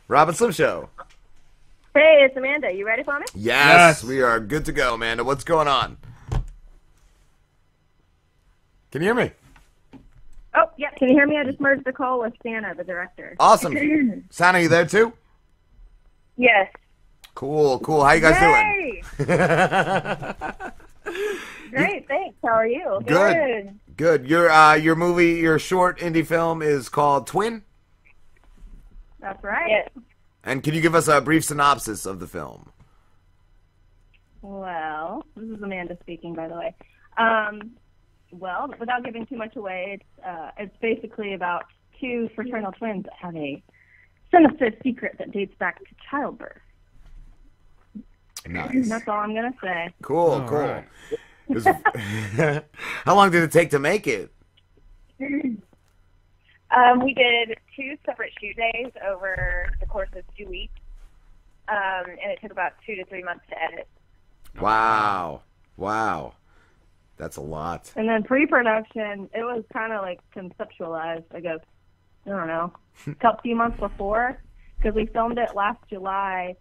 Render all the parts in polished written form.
Rob and Slim Show. Hey, it's Amanda. You ready for me? Yes, we are good to go, Amanda. What's going on? Can you hear me? Oh, yeah. Can you hear me? I just merged the call with Sannah, the director. Awesome. Sannah, you there too? Yes. Cool. How you guys Yay! doing? Great, thanks. How are you? Good. Your movie, your short indie film is called Twin? That's right. Yes. And can you give us a brief synopsis of the film? Well, this is Amanda speaking, by the way. Well, without giving too much away, it's basically about two fraternal twins that have a sinister secret that dates back to childbirth. Nice. That's all I'm gonna say. Cool. Right. How long did it take to make it? We did 2 separate shoot days over the course of 2 weeks, and it took about 2 to 3 months to edit. Wow. That's a lot. And then pre-production, it was kind of like conceptualized, I guess, I don't know, a few months before, because we filmed it last July,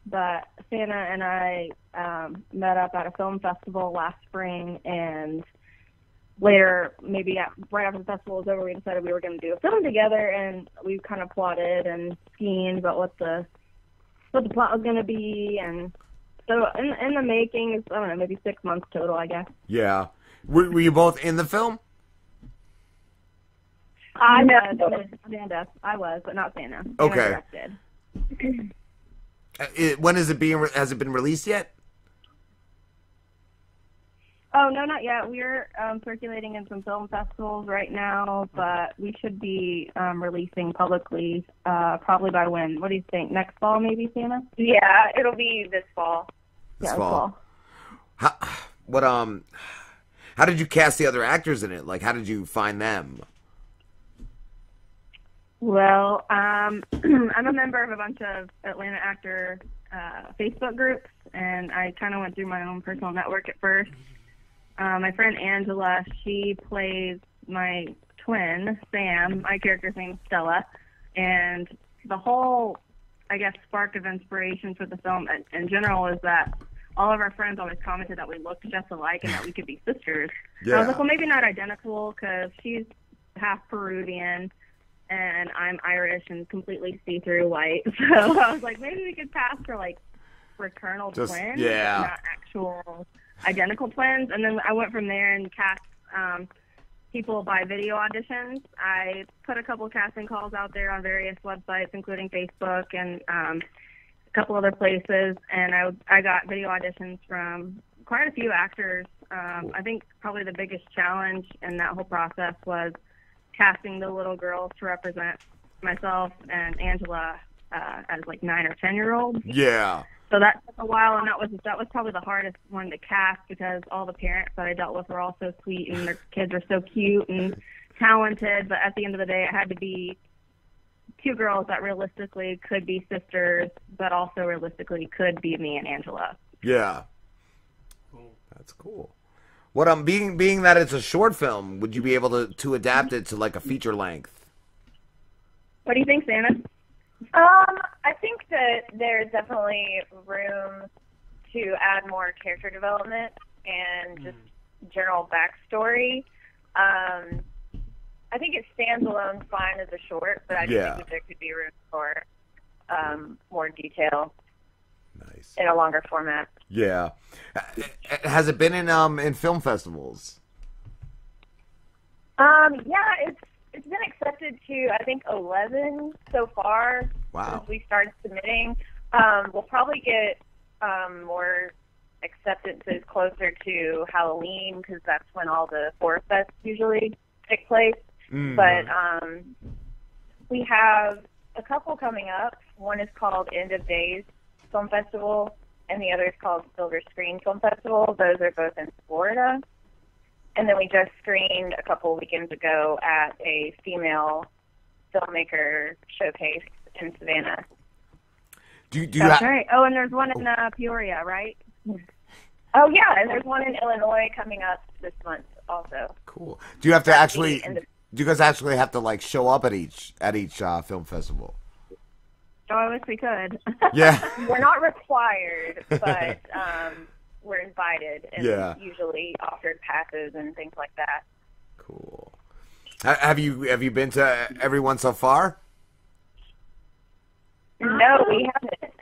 but Sannah and I met up at a film festival last spring, and later, maybe right after the festival was over, we decided we were going to do a film together, and we kind of plotted and schemed about what the plot was going to be, and so in the making, it's, I don't know, maybe 6 months total, I guess. Yeah. Were you both in the film? I was, Amanda. I was, but not Sannah. Okay. Directed. When is it has it been released yet? Oh, no, not yet. We're circulating in some film festivals right now, but we should be releasing publicly probably by when? What do you think? Next fall, maybe, Sannah? Yeah, it'll be this fall. This fall. How did you cast the other actors in it? Like, how did you find them? Well, I'm a member of a bunch of Atlanta actor Facebook groups, and I kind of went through my own personal network at first. My friend Angela, she plays my twin, Sam. My character's name's Stella. And the whole, I guess, spark of inspiration for the film in general is that all of our friends always commented that we looked just alike and that we could be sisters. Yeah. I was like, well, maybe not identical because she's half Peruvian and I'm Irish and completely see-through white. So I was like, maybe we could pass for, like, fraternal twins, not actual identical twins. And then I went from there and cast people by video auditions. I put a couple casting calls out there on various websites, including Facebook and a couple other places, and I got video auditions from quite a few actors. I think probably the biggest challenge in that whole process was casting the little girls to represent myself and Angela as like 9 or 10-year-olds. Yeah. So that took a while, and that was probably the hardest one to cast because all the parents that I dealt with were all so sweet and their kids are so cute and talented. But at the end of the day, it had to be 2 girls that realistically could be sisters, but also realistically could be me and Angela. Yeah. Cool. That's cool. What being that it's a short film, would you be able to adapt it to like a feature length? What do you think, Sannah? I think that there's definitely room to add more character development and just general backstory. I think it stands alone fine as a short, but I do think that there could be room for more detail. Nice. In a longer format. Yeah. Has it been in film festivals? Yeah, it's been accepted to, I think, 11 so far. Wow. Since we started submitting. We'll probably get more acceptances closer to Halloween because that's when all the horror fests usually take place. Mm-hmm. But we have a couple coming up. One is called End of Days Film Festival, and the other is called Silver Screen Film Festival. Those are both in Florida. And then we just screened a couple weekends ago at a female filmmaker showcase in Savannah. That's right. Oh, and there's one in Peoria, right? Oh, yeah, and there's one in Illinois coming up this month also. Cool. Do you have to do you guys actually have to like show up at each film festival? Oh, I wish we could. Yeah. We're not required, but we're invited and usually offered passes and things like that. Cool. Have you been to everyone so far? No, we haven't.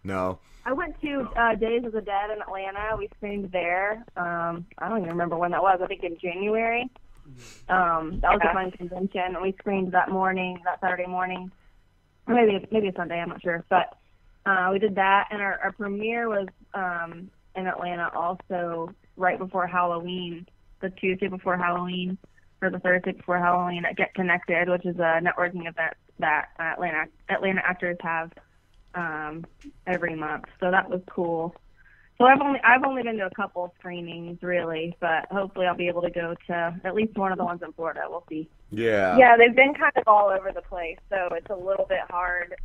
No. I went to Days of the Dead in Atlanta. We screened there. I don't even remember when that was. I think in January. That was a fun convention. We screened that Saturday morning. Or maybe a Sunday, I'm not sure. But we did that, and our premiere was in Atlanta also right before Halloween, the Tuesday before Halloween, or the Thursday before Halloween at Get Connected, which is a networking event that Atlanta actors have every month. So that was cool. So I've only been to a couple screenings really, but hopefully I'll be able to go to at least one of the ones in Florida. We'll see. Yeah. Yeah, they've been kind of all over the place, so it's a little bit hard.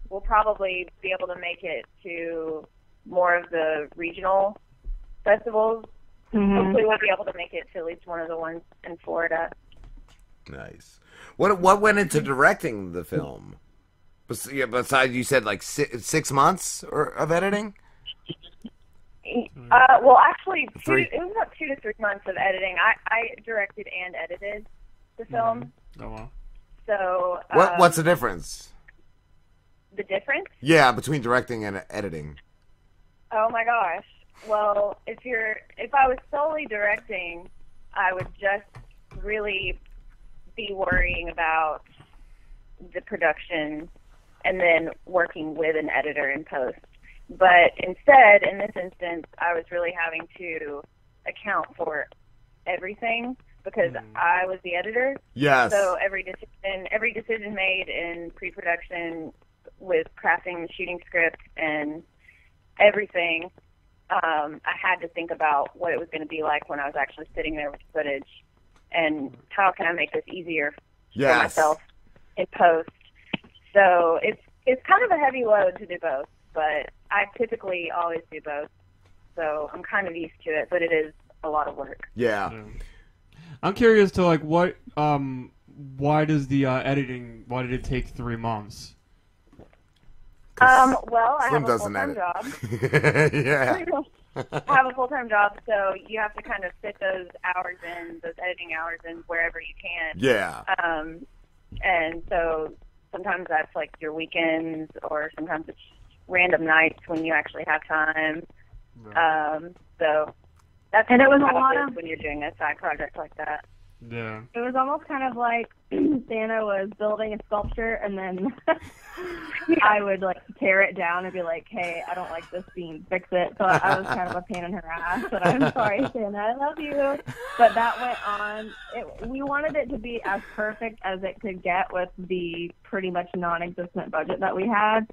We'll probably be able to make it to more of the regional festivals. Mm-hmm. Hopefully we'll be able to make it to at least one of the ones in Florida. Nice. What went into directing the film? Besides, you said like 6 months of editing? Well, actually, it was about 2 to 3 months of editing. I directed and edited the film. Oh, wow. So what's the difference? The difference? Yeah, between directing and editing. Oh my gosh. Well, if I was solely directing, I would just really be worrying about the production and then working with an editor in post. But instead, in this instance, I was really having to account for everything because I was the editor. Yes. So every decision made in pre-production with crafting the shooting script and everything, I had to think about what it was going to be like when I was actually sitting there with footage and how can I make this easier for myself in post. So it's kind of a heavy load to do both, but I typically always do both. So I'm kind of used to it, but it is a lot of work. Yeah. I'm curious to why does the editing? Why did it take 3 months? Well, I have a full-time job. Yeah. I have a full-time job, so you have to kind of fit those editing hours in wherever you can. Yeah. And so sometimes that's like your weekends, or sometimes it's random nights when you actually have time. Right. So that's it was a lot of when you're doing a side project like that. Yeah. It was almost kind of like Sannah was building a sculpture, and then I would tear it down and be like, "Hey, I don't like this scene. Fix it." So I was kind of a pain in her ass, but I'm sorry, Sannah. I love you. But that went on. We wanted it to be as perfect as it could get with the pretty much non-existent budget that we had.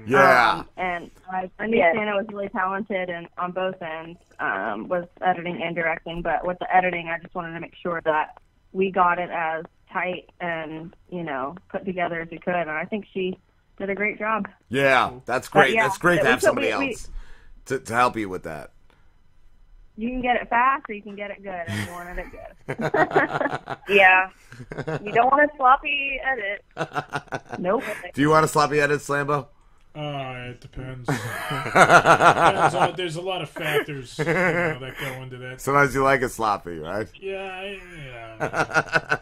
Yeah. And I knew Sannah was really talented and on both ends, was editing and directing. But with the editing, I just wanted to make sure that we got it as tight and, put together as we could. And I think she did a great job. Yeah, that's great. That's great to have somebody else to help you with that. You can get it fast or you can get it good, and you wanted it good. Yeah. You don't want a sloppy edit. Nope. Do you want a sloppy edit, Slambo? It depends. There's a lot of factors that go into that. Sometimes you like it sloppy, right? Yeah.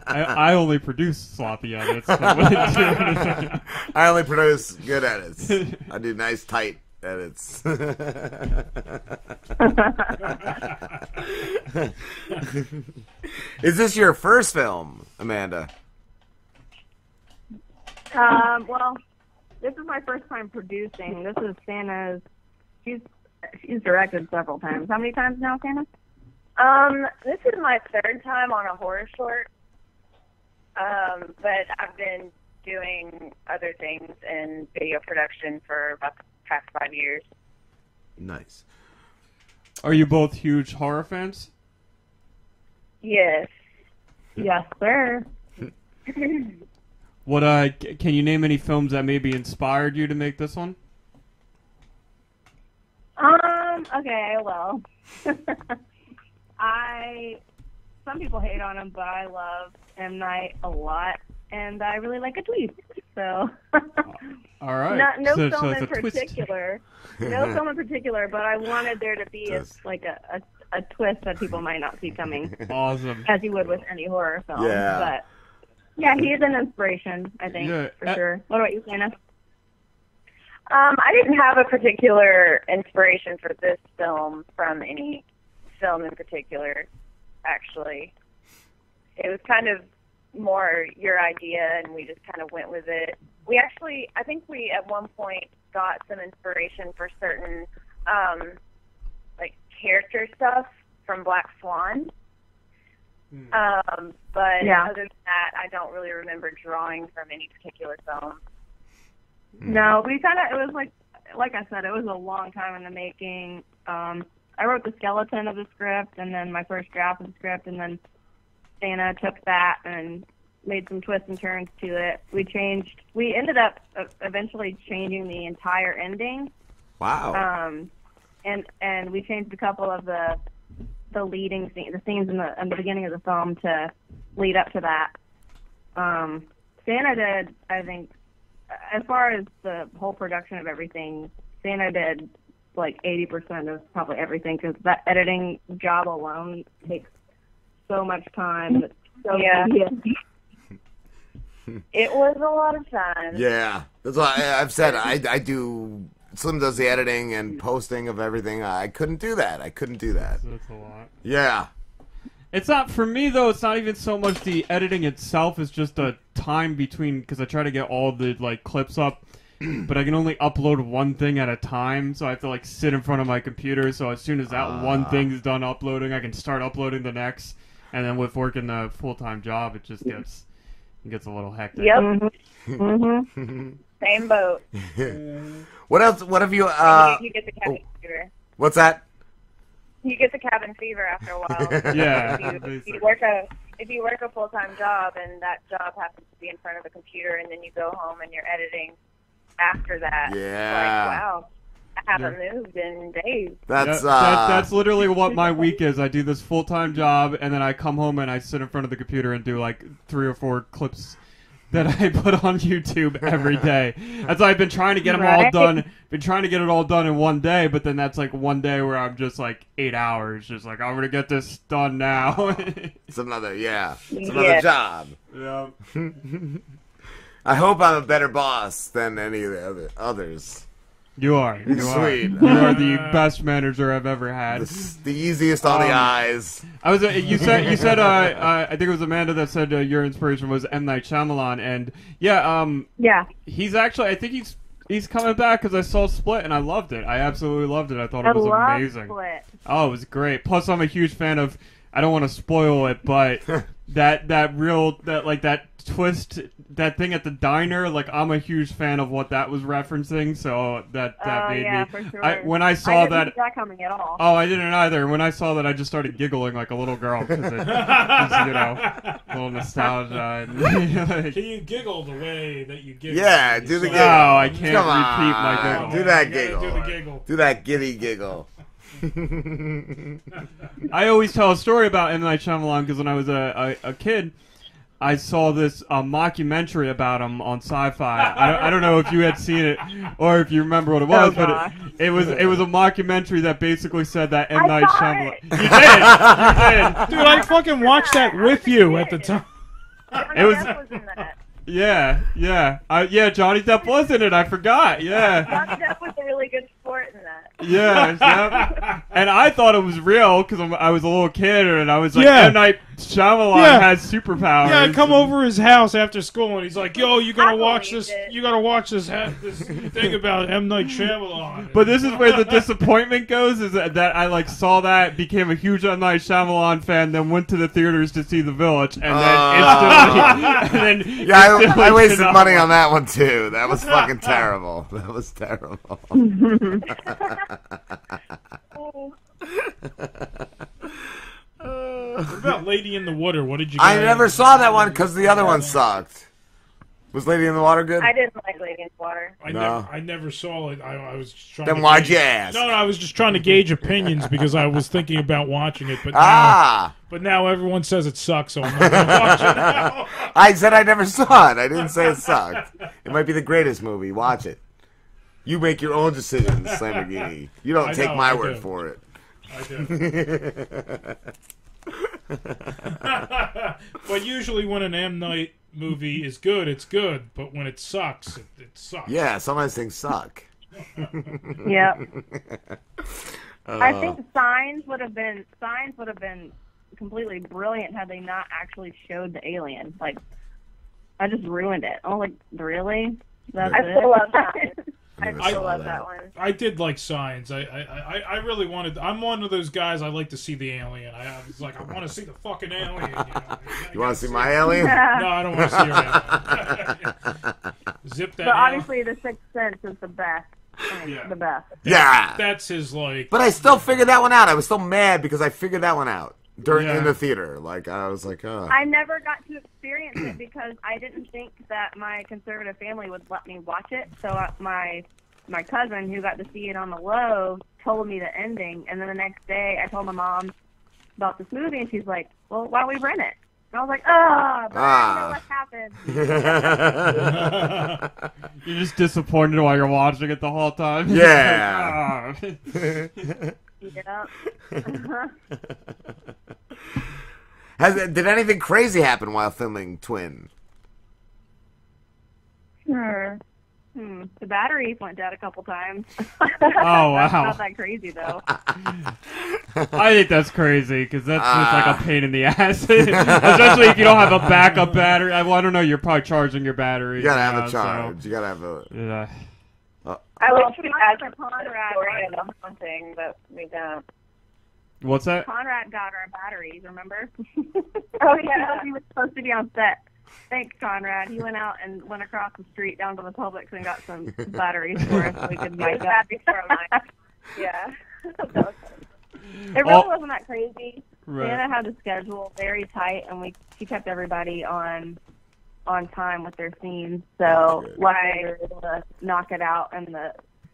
I only produce sloppy edits. So I only produce good edits. I do nice, tight edits. Is this your first film, Amanda? Well, this is my first time producing. This is Sannah's. She's directed several times. How many times now, Sannah? This is my third time on a horror short. But I've been doing other things in video production for about the past 5 years. Nice. Are you both huge horror fans? Yes. Yes, sir. What can you name any films that maybe inspired you to make this one? Okay, well. Some people hate on him, but I love M. Night a lot, and I really like a twist, so. All right. No So film it's in a twist. particular. No film in particular, but I wanted there to be a twist that people might not see coming. Awesome. As you would with any horror film. Yeah. But yeah, he is an inspiration, I think, for sure. What about you, Sannah? I didn't have a particular inspiration for this film from any film in particular, actually. It was kind of more your idea, and we just kind of went with it. I think we at one point got some inspiration for certain, like, character stuff from Black Swan. But other than that, I don't really remember drawing from any particular film. No, it was like I said, it was a long time in the making. I wrote the skeleton of the script, and then my first draft of the script, and then Sannah took that and made some twists and turns to it. We ended up eventually changing the entire ending. Wow. And we changed a couple of the leading scenes, the scenes in the beginning of the film to lead up to that. Sannah did, I think, as far as the whole production of everything, Sannah did like 80% of probably everything, because that editing job alone takes so much time. And it's so tedious. It was a lot of time. Yeah, that's why I've said I do. Slim does the editing and posting of everything. I couldn't do that. That's a lot. Yeah. It's not, for me though, it's not even so much the editing itself, it's just the time between, because I try to get all the like clips up, but I can only upload one thing at a time, so I have to like sit in front of my computer, so as soon as that one thing is done uploading, I can start uploading the next, and then with working the full-time job, it just gets a little hectic. Yep. Mm-hmm. Same boat. What else? What have you? You get the cabin fever. What's that? You get the cabin fever after a while. Yeah. If you work a full-time job and that job happens to be in front of a computer, and then you go home and you're editing after that. Yeah. Like, wow, I haven't moved in days. That's literally what my week is. I do this full-time job, and then I come home and I sit in front of the computer and do like 3 or 4 clips that I put on YouTube every day. That's why I've been trying to get them all done. Been trying to get it all done in one day, but then that's like one day where I'm just like 8 hours, just like I'm gonna get this done now. It's another job. Yeah. I hope I'm a better boss than any of the others. You are. Sweet. You are the best manager I've ever had. The easiest on the eyes. You said I think it was Amanda that said your inspiration was M. Night Shyamalan, and he's actually, I think he's coming back, because I saw Split and I loved it. I absolutely loved it. I thought it was amazing. Split. Oh, it was great. Plus, I'm a huge fan of. I don't want to spoil it, but that twist, that thing at the diner, like I'm a huge fan of what that was referencing, so that made me. For sure. When I saw I didn't see that coming at all. Oh, I didn't either. When I saw that, I just started giggling like a little girl, because it was, a little nostalgia. Can you giggle the way that you giggle? Yeah, do the giggle. No, I can't Come repeat on. my giggle. Do that You giggle. gotta do the giggle. Do that giddy giggle. I always tell a story about M. Night Shyamalan, because when I was a kid, I saw this mockumentary about him on Sci-Fi. I don't know if you had seen it or if you remember what it was, but it was a mockumentary that basically said that M. Night Shyamalan. You did. Dude, I fucking watched that with you at the time. Johnny Depp was in that. Yeah. Johnny Depp was in it. I forgot. Yeah. Johnny Depp was a really good sport in that. Yeah. And I thought it was real because I was a little kid and I was like, Yeah. M. Night Shyamalan has superpowers. Yeah, I come over his house after school and he's like, "Yo, you gotta watch this. believed it. You gotta watch this thing about M. Night Shyamalan." But this is where the disappointment goes: is that I like saw that, became a huge M. Night Shyamalan fan, then went to the theaters to see The Village, and then instantly, Yeah, I wasted money on that one too. That was fucking terrible. That was terrible. What about Lady in the Water? What did you? I never saw that one because the other one sucked. Was Lady in the Water good? I didn't like Lady in the Water. I never saw it. I was just trying. Then why'd you ask? No, I was just trying to gauge opinions because I was thinking about watching it, but now everyone says it sucks, so I'm not going to watch it now. I said I never saw it. I didn't say it sucked. It might be the greatest movie. Watch it. You make your own decisions, Lamborghini. You don't take my word for it. I do. But usually when an M. Night movie is good, it's good. But when it sucks, it sucks. Yeah, sometimes things suck. Yep. I think Signs would have been completely brilliant had they not actually showed the alien. Like, I just ruined it. Oh, like, really? I still love Signs. I still love that one. I did like Signs. I really wanted. I'm one of those guys. I like to see the alien. I was like, I want to see the fucking alien. You want to see my alien? No, I don't want to see your alien. Zip that. But obviously, The Sixth Sense is the best. The best. Yeah. That's his like. But I still figured that one out. I was still mad because I figured that one out in the theater. Like I was like, oh. I never got to experience it because I didn't think that my conservative family would let me watch it. So my cousin, who got to see it on the low, told me the ending, and then the next day I told my mom about this movie, and she's like, "Well, why don't we rent it?" And I was like, but I know what happened. You're just disappointed while you're watching it the whole time. Yeah. Yep. Did anything crazy happen while filming Twin? The batteries went dead a couple times. Oh, wow. That's not that crazy, though. I think that's crazy, because that's just like a pain in the ass. Especially if you don't have a backup battery. Well, I don't know, you're probably charging your battery. You gotta have a charge. You gotta have a... Yeah. I wish we had the story of the haunting, but we don't. What's that? Conrad got our batteries, remember? Oh, yeah. He was supposed to be on set. Thanks, Conrad. He went out and went across the street down to the Publix and got some batteries for us so we could make up. Yeah. It really wasn't that crazy. Right. Sannah had the schedule very tight, and she kept everybody on time with their scenes. So we were able to knock it out, and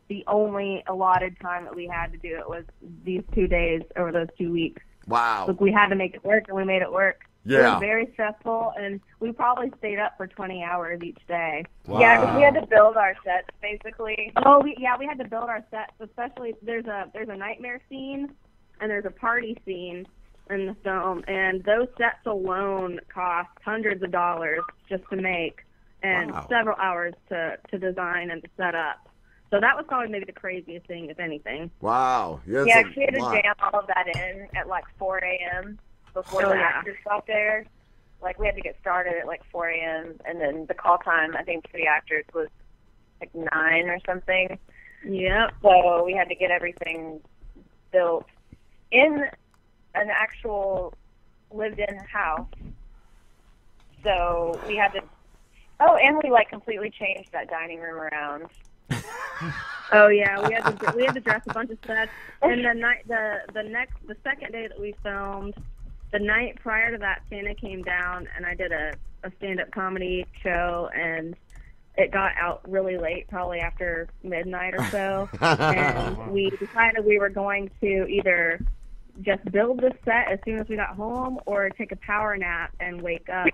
the only allotted time that we had to do it was these 2 days over those 2 weeks. Wow. Look, we had to make it work, and we made it work. Yeah. It was very stressful, and we probably stayed up for 20 hours each day. Wow. Yeah, because we had to build our sets, basically. Oh, we had to build our sets, especially there's a nightmare scene, and there's a party scene in the film, and those sets alone cost hundreds of dollars just to make, and several hours to design and to set up. So that was probably maybe the craziest thing, if anything. Wow. Yeah, we had to jam all of that in at like 4 a.m. before the actors got there. Like, we had to get started at like 4 a.m., and then the call time, I think, for the actors was like 9 or something. Yep. So we had to get everything built in an actual lived-in house. So we had to... Oh, and we, like, completely changed that dining room around. Oh yeah, we had to dress a bunch of sets. And the second day that we filmed, the night prior to that, Sannah came down and I did a stand-up comedy show, and it got out really late, probably after midnight or so. And we decided we were going to either just build the set as soon as we got home, or take a power nap and wake up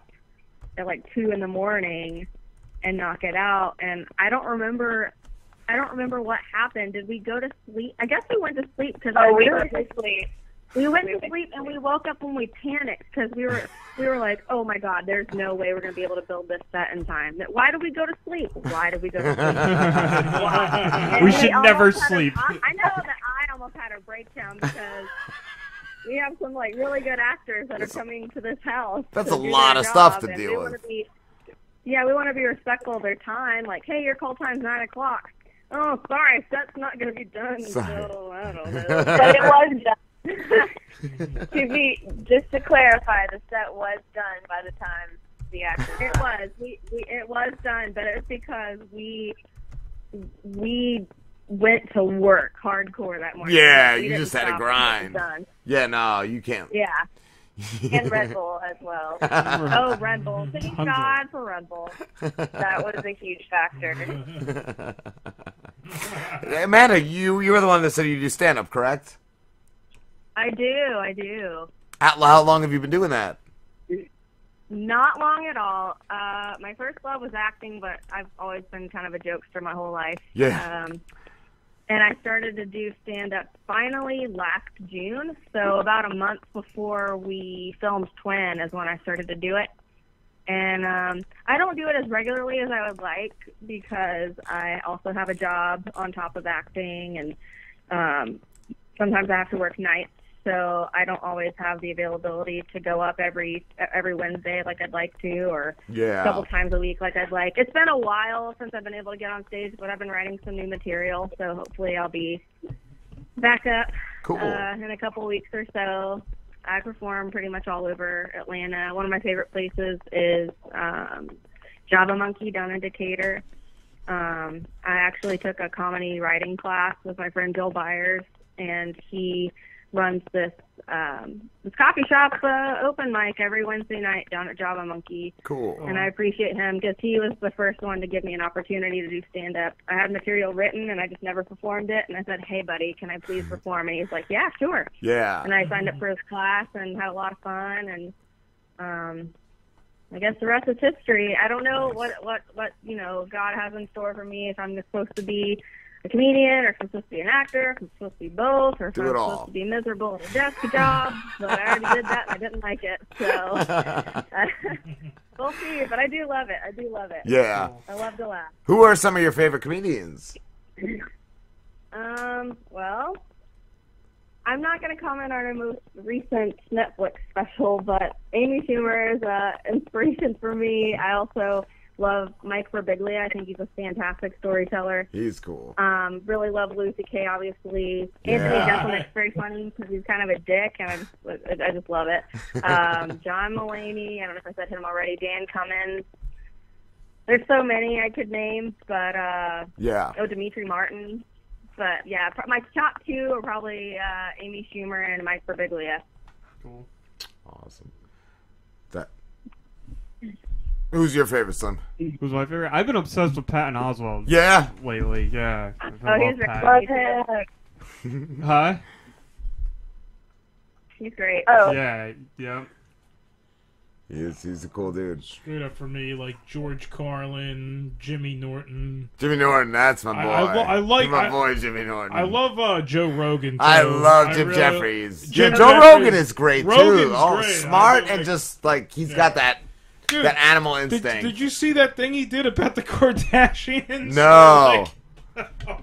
at like 2 a.m. and knock it out. And I don't remember what happened. Did we go to sleep? I guess we went to sleep because we went to sleep. We went to sleep and we woke up when we panicked because we were like, oh my God, there's no way we're going to be able to build this set in time. Why did we go to sleep? Why did we go to sleep? Why? We should never sleep. I know that I almost had a breakdown because we have some like really good actors that are coming to this house. That's a lot of stuff to deal with. Yeah, we want to be respectful of their time. Like, hey, your call time's 9 o'clock. Oh, sorry, set's not going to be done until, I don't know. But it was done. Just to clarify, the set was done by the time the actors. It was. It was done, but it's because we went to work hardcore that morning. Yeah, you just had to grind. Done. Yeah, no, you can't. Yeah. And Red Bull as well. Oh, Red Bull. Thank God for Red Bull. That was a huge factor. Amanda, you were the one that said you do stand-up, correct? I do. How long have you been doing that? Not long at all. My first love was acting, but I've always been kind of a jokester my whole life. Yeah. And I started to do stand-up finally last June. So about a month before we filmed Twin is when I started to do it. And I don't do it as regularly as I would like because I also have a job on top of acting. And sometimes I have to work nights. So I don't always have the availability to go up every Wednesday like I'd like to, or a couple times a week like I'd like. It's been a while since I've been able to get on stage, but I've been writing some new material, so hopefully I'll be back up in a couple weeks or so. I perform pretty much all over Atlanta. One of my favorite places is Java Monkey down in Decatur. I actually took a comedy writing class with my friend Bill Byers, and he runs this coffee shop open mic every Wednesday night down at Java Monkey. Cool. And I appreciate him because he was the first one to give me an opportunity to do stand-up. I had material written, and I just never performed it. And I said, hey, buddy, can I please perform? And he's like, yeah, sure. Yeah. And I signed up for his class and had a lot of fun. And I guess the rest is history. I don't know what God has in store for me, if I'm supposed to be a comedian, or if I'm supposed to be an actor, if I'm supposed to be both, or if I'm supposed to be miserable at a desk job. But I already did that and I didn't like it. So we'll see. But I do love it. Yeah. I love to laugh. Who are some of your favorite comedians? Well, I'm not going to comment on our most recent Netflix special, but Amy Schumer is an inspiration for me. I also love Mike Birbiglia. I think he's a fantastic storyteller. He's cool. Really love Lucy Kay, obviously. Anthony Jeselnik's very funny because he's kind of a dick, and I just love it. John Mulaney. I don't know if I said him already. Dan Cummins. There's so many I could name, but Dimitri Martin. But yeah, my top two are probably Amy Schumer and Mike Birbiglia. Cool. Awesome. Who's your favorite, son? Who's my favorite? I've been obsessed with Patton Oswalt. Yeah. Lately, yeah. He's great. Huh? He's great. Oh. Yeah. Yep. He's a cool dude. Straight up for me, like George Carlin, Jimmy Norton. Jimmy Norton, that's my boy. I like my boy Jimmy Norton. I love Joe Rogan, too. I love Jim Jeffries. Joe Rogan is great, too. Great. Smart and just, like, he's got that... Dude, that animal instinct. Did you see that thing he did about the Kardashians? No.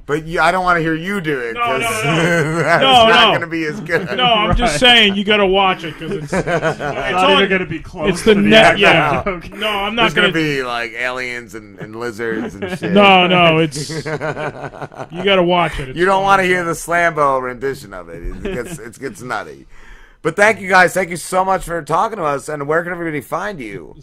But I don't want to hear you do it. No. That's not going to be as good. No, I'm just saying you got to watch it because it's not even going to be close. It's the net. Yeah. No, I'm not going to be like aliens and lizards and shit. No, it's you got to watch it. You don't want to hear the Slambo rendition of it. It gets nutty. But thank you guys. Thank you so much for talking to us. And where can everybody find you?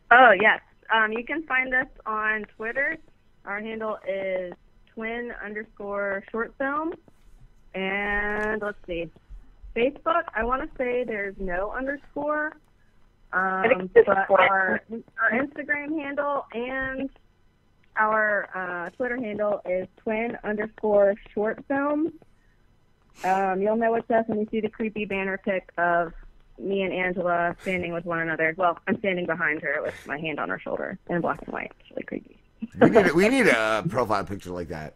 Oh, yes. You can find us on Twitter. Our handle is twin_short film. And let's see. Facebook, I want to say there's no underscore. But our Instagram handle and our Twitter handle is twin_short film. You'll know it's us when you see the creepy banner pic of me and Angela standing with one another. Well, I'm standing behind her with my hand on her shoulder in black and white. It's really creepy. We need a profile picture like that.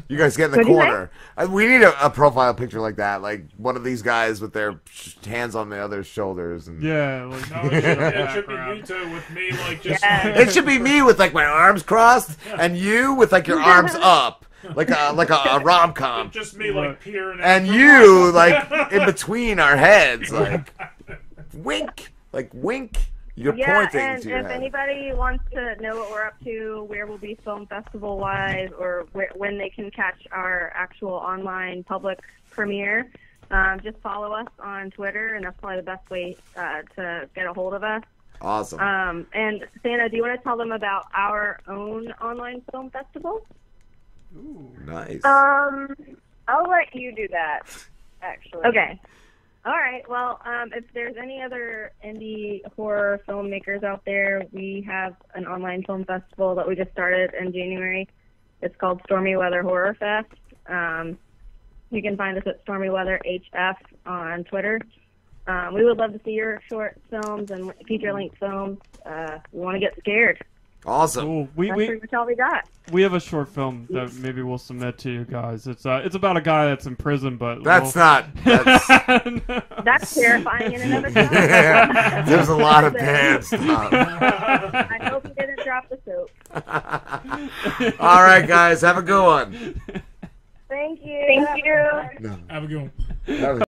You guys get in the corner. We need a profile picture like that, like one of these guys with their hands on the other's shoulders. And... Yeah, like it should be you two with me, like just. It should be me with like my arms crossed, and you with like your arms up. Like a rom-com. Just me like peering. And you like in between our heads, like wink, You're pointing and to your if head. Anybody wants to know what we're up to, where we'll be film festival-wise, or when they can catch our actual online public premiere, just follow us on Twitter, and that's probably the best way to get a hold of us. Awesome. And Sannah, do you want to tell them about our own online film festival? Ooh, nice. I'll let you do that, actually. Okay. All right. Well, if there's any other indie horror filmmakers out there, we have an online film festival that we just started in January. It's called Stormy Weather Horror Fest. You can find us at Stormy Weather HF on Twitter. We would love to see your short films and feature-length films. We want to get scared. Awesome. Ooh, That's pretty much all we got. We have a short film that maybe we'll submit to you guys. It's about a guy that's in prison, but that's that's terrifying in and of itself. Yeah, there's a lot of bad stuff. I hope he didn't drop the soap. All right, guys, have a good one. Thank you. Thank you. Have a good one. That was